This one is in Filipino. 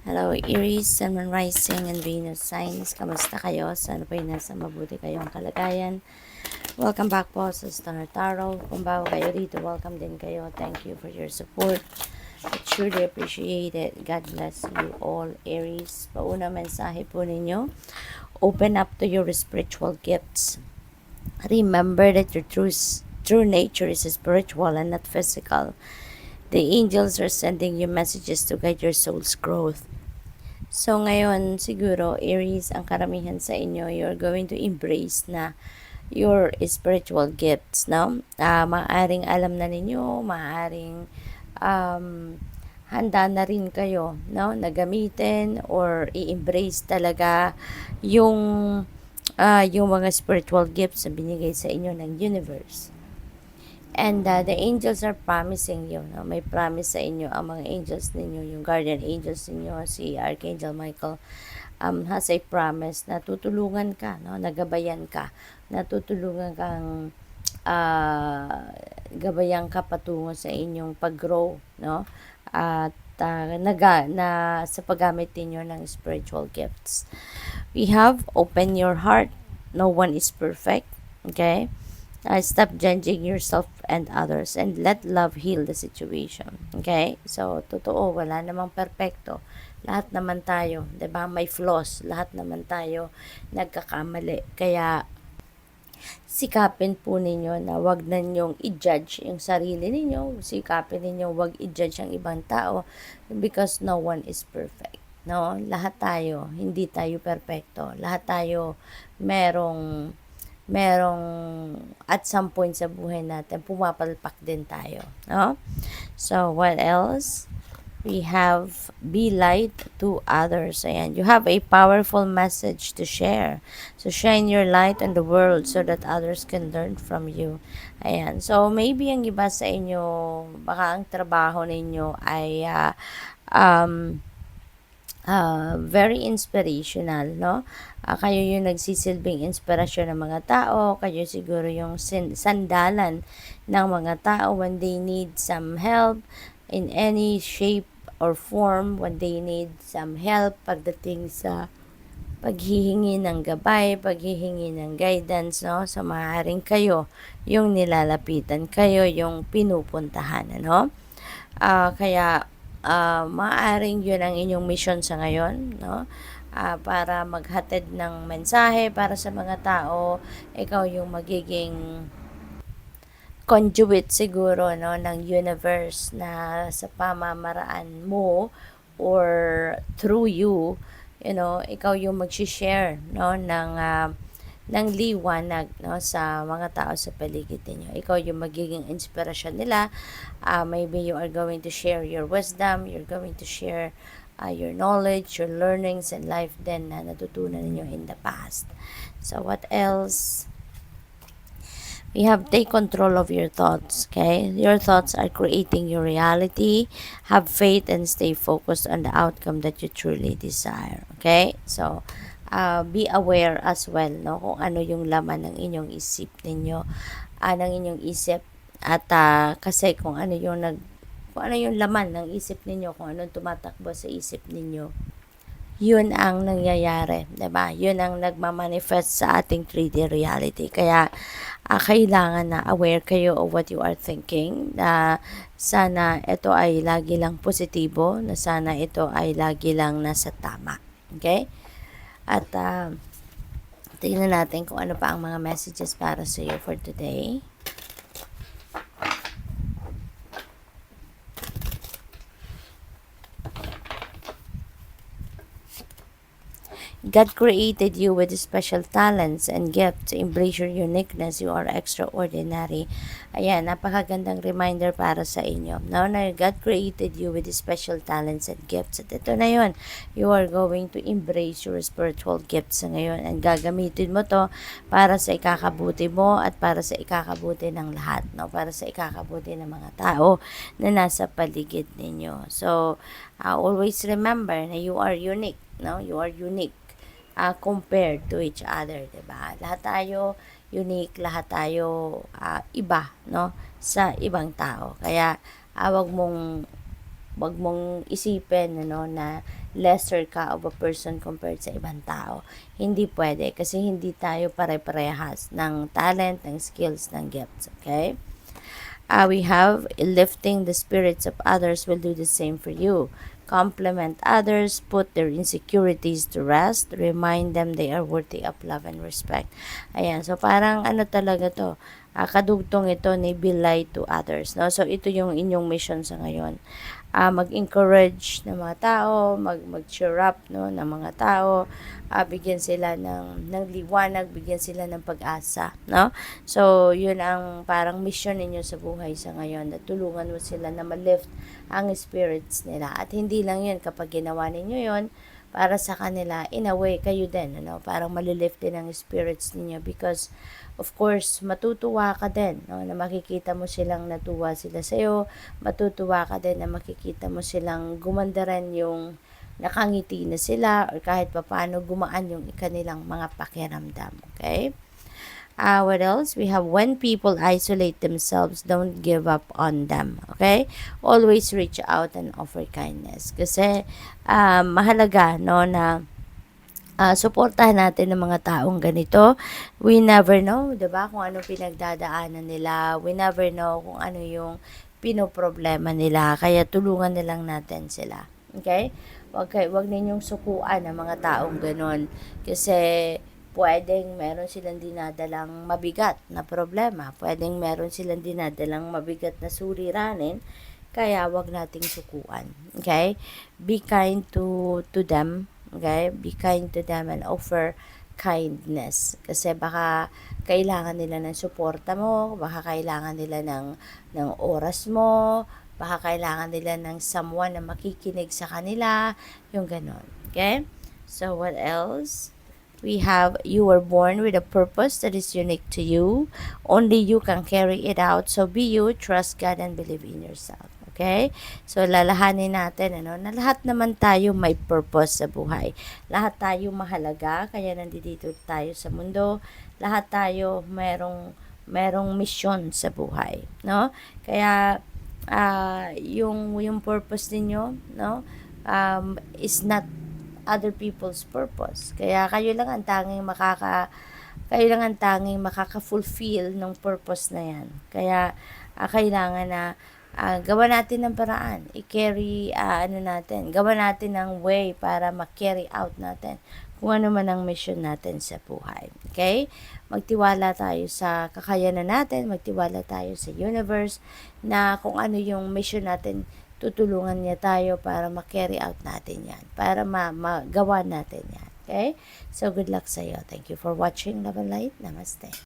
Hello, Aries, Sun, Moon, Rising, and Venus signs. Kamusta kayo? Sana po nasa mabuti kayong kalagayan. Welcome back po sa Star Tarot. Kung bago kayo dito, welcome din kayo. Thank you for your support. I truly appreciate it. God bless you all, Aries. Pauna mensahe po ninyo. Open up to your spiritual gifts. Remember that your true nature is spiritual and not physical. The angels are sending you messages to guide your soul's growth. So, ngayon, siguro, Aries, ang karamihan sa inyo, you're going to embrace na your spiritual gifts, no? Maaring alam na ninyo, maaring handa na rin kayo, no? Na gamitin or i-embrace talaga yung, yung mga spiritual gifts na binigay sa inyo ng universe. And the angels are promising you, no? May promise sa inyo ang mga angels ninyo, yung guardian angels ninyo, si Archangel Michael, has a promise na tutulungan ka, no? Nagabayan ka, natutulungan kang gabayan ka patungo sa inyong pag-grow, no? At sa paggamit ninyo ng spiritual gifts. We have open your heart. No one is perfect. Okay? Stop judging yourself and others and let love heal the situation. Okay? So, totoo, wala namang perpekto. Lahat naman tayo, 'di ba? May flaws. Lahat naman tayo nagkakamali. Kaya sikapin po ninyo na wag na ninyong i-judge yung sarili ninyo. Sikapin ninyo wag i-judge ang ibang tao because no one is perfect. No? Lahat tayo, hindi tayo perpekto. Lahat tayo merong at some point sa buhay natin, pumapalpak din tayo. No? So, what else? We have be light to others. Ayan. You have a powerful message to share. So, shine your light on the world so that others can learn from you. Ayan. So, maybe ang iba sa inyo, baka ang trabaho ninyo ay very inspirational, no? Kayo yung nagsisilbing inspirasyon ng mga tao, kayo siguro yung sandalan ng mga tao when they need some help in any shape or form, when they need some help pagdating sa paghihingi ng gabay, paghihingi ng guidance, no? So, maaaring kayo yung nilalapitan, kayo yung pinupuntahan, ano? Kaya maaaring yun ang inyong mission sa ngayon, no? Para maghatid ng mensahe para sa mga tao, ikaw yung magiging conduit siguro, no, ng universe na sa pamamaraan mo or through you, ikaw yung mag-share, no, ng liwanag, no, sa mga tao sa paligid niyo. Ikaw yung magiging inspirasyon nila. Maybe you are going to share your wisdom, you're going to share your knowledge, your learnings and life din na natutunan niyo in the past. So, what else? We have take control of your thoughts, okay? Your thoughts are creating your reality. Have faith and stay focused on the outcome that you truly desire, okay? So, be aware as well, no, kung ano yung laman ng inyong isip ninyo, ng inyong isip at kasi kung ano yung laman ng isip ninyo, kung anong tumatakbo sa isip ninyo, yun ang nangyayari, 'di ba? Yun ang nagma-manifest sa ating 3D reality. Kaya kailangan na aware kayo of what you are thinking, na sana ito ay lagi lang positibo, na sana ito ay lagi lang nasa tama. Okay? At tingnan natin kung ano pa ang mga messages para sa iyo for today. God created you with special talents and gifts. Embrace your uniqueness. You are extraordinary. Ayan, napakagandang reminder para sa inyo. Now na God created you with special talents and gifts. At ito na yun. You are going to embrace your spiritual gifts ngayon. And gagamitin mo to para sa ikakabuti mo at para sa ikakabuti ng lahat. No? Para sa ikakabuti ng mga tao na nasa paligid ninyo. So, always remember na you are unique. No? You are unique. Compared to each other, 'di ba? Lahat tayo unique, lahat tayo iba, no, sa ibang tao. Kaya wag mong Huwag mong isipin ano, na lesser ka of a person compared sa ibang tao. Hindi pwede kasi hindi tayo pare-parehas ng talent, ng skills, ng gifts. Okay? We have lifting the spirits of others will do the same for you. Compliment others, put their insecurities to rest, remind them they are worthy of love and respect. Ayan, so parang ano talaga to, kadugtong ito ni be light to others. No? So ito yung inyong mission sa ngayon. Mag-encourage ng mga tao, mag-cheer up no, ng mga tao, bigyan sila ng liwanag, bigyan sila ng pag-asa. No? So, yun ang parang mission ninyo sa buhay sa ngayon, na tulungan mo sila na ma-lift ang spirits nila. At hindi lang yun, kapag ginawa ninyo yun, para sa kanila, in a way, kayo din, ano, parang malilift din ang spirits ninyo because, of course, matutuwa ka din, no, na makikita mo silang natuwa sila sa'yo, matutuwa ka din na makikita mo silang gumanda rin yung nakangiti na sila or kahit papaano gumaan yung kanilang mga pakiramdam, okay? What else? We have when people isolate themselves, don't give up on them. Okay? Always reach out and offer kindness. Kasi mahalaga no na suportahan natin ng mga taong ganito. We never know, 'di ba? Kung anong pinagdadaanan nila. We never know kung ano yung pinoproblema nila. Kaya tulungan na lang natin sila. Okay? Wag ninyong sukuan ang mga taong ganon. Kasi pwedeng meron silang dinadalang mabigat na problema. Pwedeng meron silang dinadalang mabigat na suliranin. Kaya wag nating sukuan. Okay? Be kind to them. Okay? Be kind to them and offer kindness. Kasi baka kailangan nila ng suporta mo, baka kailangan nila ng oras mo, baka kailangan nila ng someone na makikinig sa kanila, yung ganon. Okay? So, what else? We have, you were born with a purpose that is unique to you. Only you can carry it out. So be you, trust God, and believe in yourself. Okay? So lalahanin natin ano, na lahat naman tayo may purpose sa buhay. Lahat tayo mahalaga, kaya nandito tayo sa mundo. Lahat tayo merong mission sa buhay, no? Kaya yung purpose ninyo, no? Is not other people's purpose. Kaya kayo lang ang tanging makaka-fulfill ng purpose na yan. Kaya kailangan na gawa natin ng paraan, i-carry gawa natin ng way para ma-carry out natin kung ano man ang mission natin sa buhay. Okay? Magtiwala tayo sa kakayanan natin, magtiwala tayo sa universe na kung ano yung mission natin, tutulungan niya tayo para ma-carry out natin yan, para magawa natin yan. Okay? So, good luck sa iyo. Thank you for watching. Love and light. Namaste.